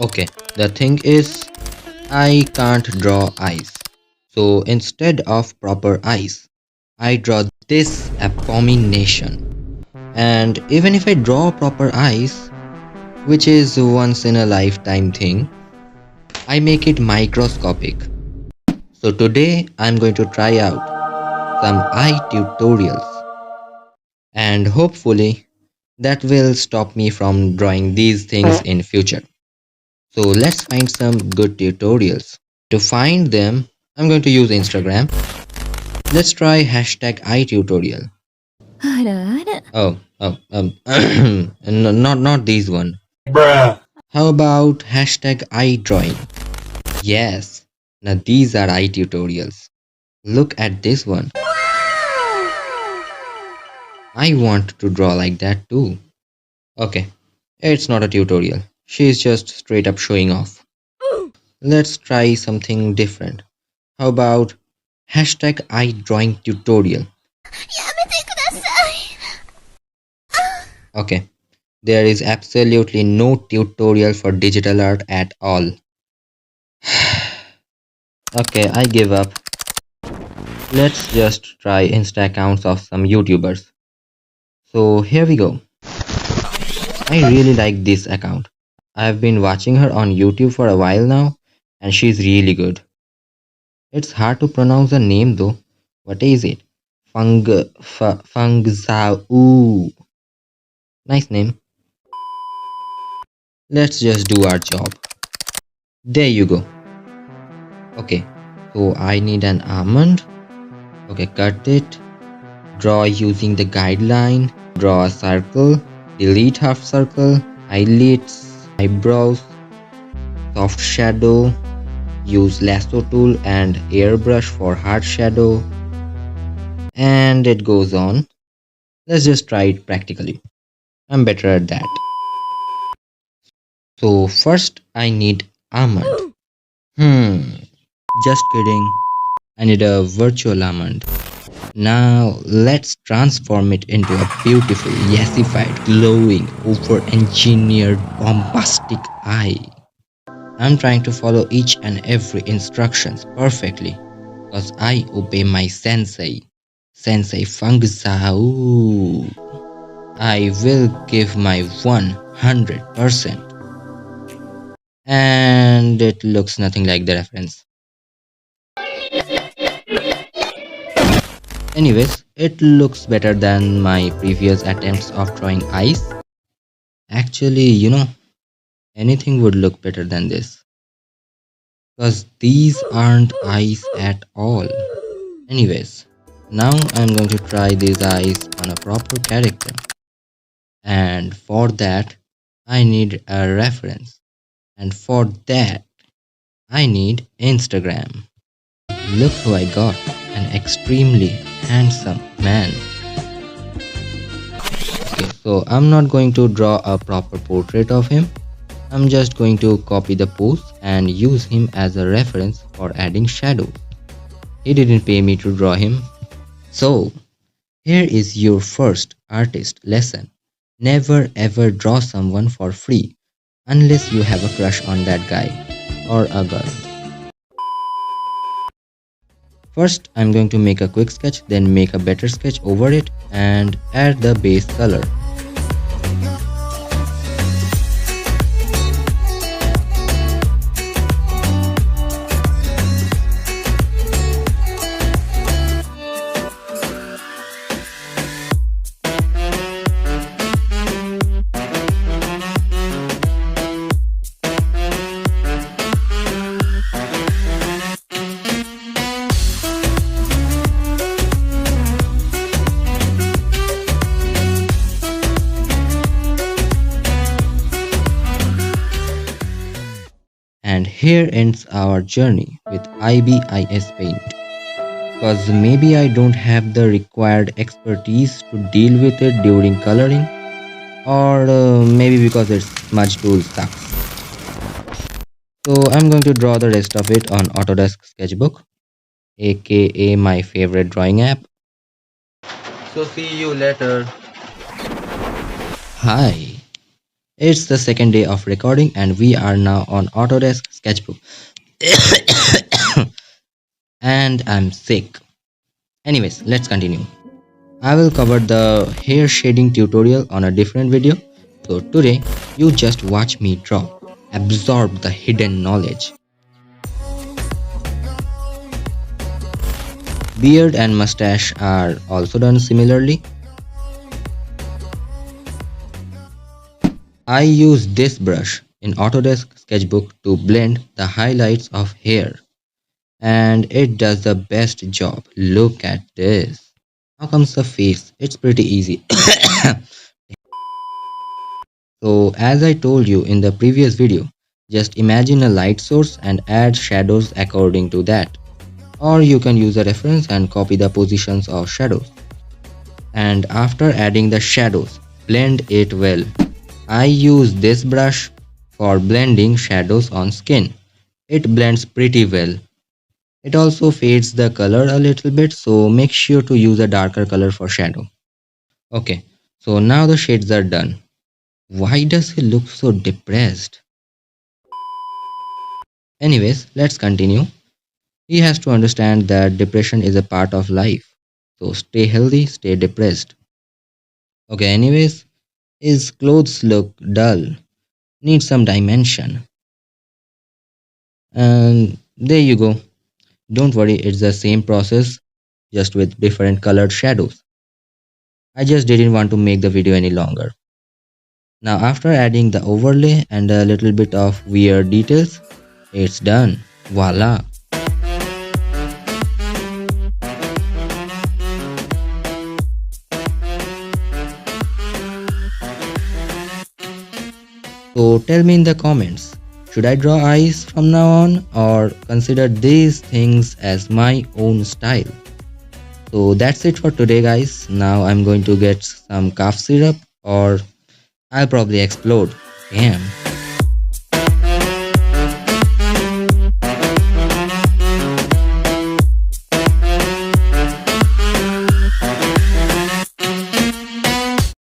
Okay, the thing is, I can't draw eyes. So instead of proper eyes, I draw this abomination. And even if I draw proper eyes, which is once in a lifetime thing, I make it microscopic. So today I'm going to try out some eye tutorials, and hopefully that will stop me from drawing these things in future. So let's find some good tutorials. To find them, I'm going to use Instagram. Let's try hashtag iTutorial. Not these one. Bruh. How about hashtag iDrawing? Yes, now these are iTutorials. Look at this one. I want to draw like that too. Okay, it's not a tutorial. She's just straight up showing off. Let's try something different. How about hashtag iDrawing tutorial? Okay, there is absolutely no tutorial for digital art at all. Okay, I give up. Let's just try Insta accounts of some YouTubers. So here we go. I really like this account. I've been watching her on YouTube for a while now, and she's really good. It's hard to pronounce the name though. What is it? Fangzhou. Nice name. Let's just do our job. There you go. Okay, so I need an almond. Okay, cut it. Draw using the guideline. Draw a circle. Delete half circle. Eyelids. Eyebrows. Soft shadow. Use lasso tool and airbrush for hard shadow. And it goes on. Let's just try it practically. I'm better at that. So first I need almond. Just kidding. I need a virtual almond. Now let's transform it into a beautiful, yassified, glowing, over-engineered, bombastic eye. I'm trying to follow each and every instructions perfectly because I obey my sensei. Sensei Fangzhou. I will give my 100%. And it looks nothing like the reference. Anyways, it looks better than my previous attempts of drawing eyes. Actually, anything would look better than this. Because these aren't eyes at all. Anyways, now I'm going to try these eyes on a proper character. And for that, I need a reference. And for that, I need Instagram. Look who I got, an extremely handsome man. Okay, so I'm not going to draw a proper portrait of him. I'm just going to copy the pose and use him as a reference for adding shadows. He didn't pay me to draw him. So, here is your first artist lesson. Never ever draw someone for free unless you have a crush on that guy or a girl. First, I'm going to make a quick sketch, then make a better sketch over it and add the base color. And here ends our journey with IBIS Paint. Cause maybe I don't have the required expertise to deal with it during coloring, or maybe because its smudge tool sucks. So I'm going to draw the rest of it on Autodesk Sketchbook, aka my favorite drawing app. So see you later. Hi. It's the second day of recording and we are now on Autodesk Sketchbook. And I'm sick. Anyways, let's continue. I will cover the hair shading tutorial on a different video. So today, you just watch me draw. Absorb the hidden knowledge. Beard and mustache are also done similarly. I use this brush in Autodesk Sketchbook to blend the highlights of hair. And it does the best job. Look at this. Now comes the face. It's pretty easy. So as I told you in the previous video, just imagine a light source and add shadows according to that. Or you can use a reference and copy the positions of shadows. And after adding the shadows, blend it well. I use this brush for blending shadows on skin. It blends pretty well. It also fades the color a little bit, so make sure to use a darker color for shadow. Okay, so now the shades are done. Why does he look so depressed? Anyways, let's continue. He has to understand that depression is a part of life. So stay healthy, stay depressed. Okay, anyways, his clothes look dull. Need some dimension. And there you go. Don't worry, it's the same process, just with different colored shadows. I just didn't want to make the video any longer. Now after adding the overlay and a little bit of weird details, it's done. Voila! So tell me in the comments, should I draw eyes from now on or consider these things as my own style? So that's it for today guys. Now I'm going to get some cough syrup or I'll probably explode. Damn.